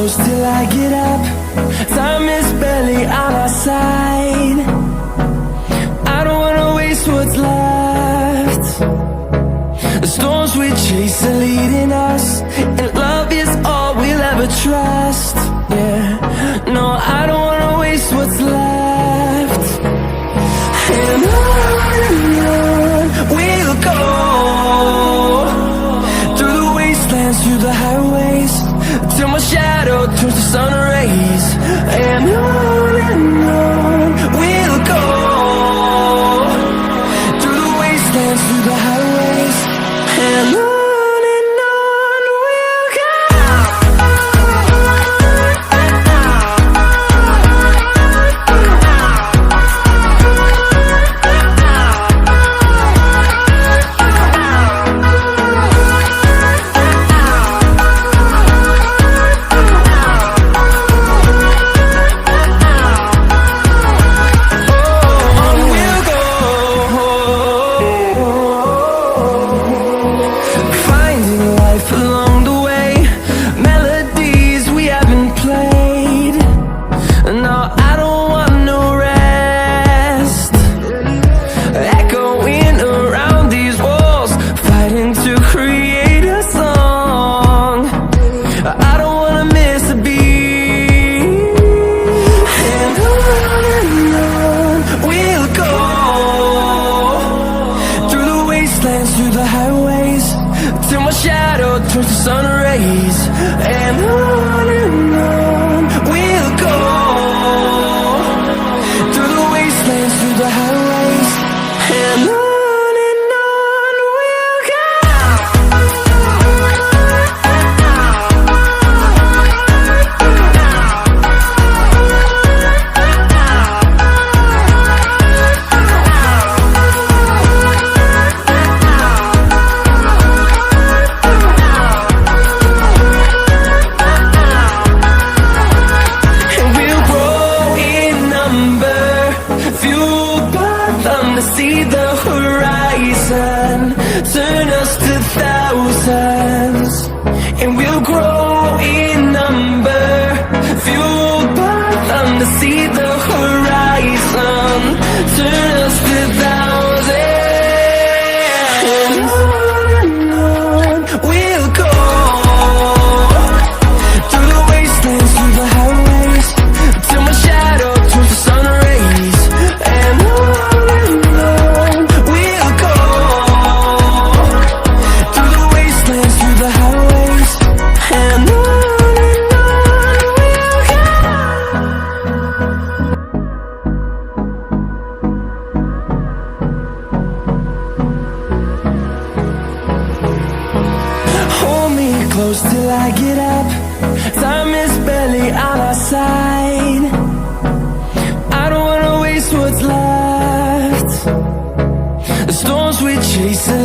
close till I get up. Time is barely on our side. I don't wanna waste what's left. The storms we chase are leading us, and love is all we'll ever trust. Yeah, no, I don't wanna waste what's left. And on we'll go, through the wastelands, through the highways, till my shadow turns to sun rays. And on we'll go, through the wastelands, through the highways, and on we'll go. Through the highways, till my shadow turns to sun rays. And on we'll go, through the wastelands, through the highways, and on we'll go. See the horizon, turn us to thousands, and we'll grow in number, fueled by them to see the horizon, turn us to thousands, and on we'll go, through the wastelands, through the highways, till my shadow turns to sun rays. And close till I get up. Time is barely on our side. I don't wanna waste what's left. The storms we chase are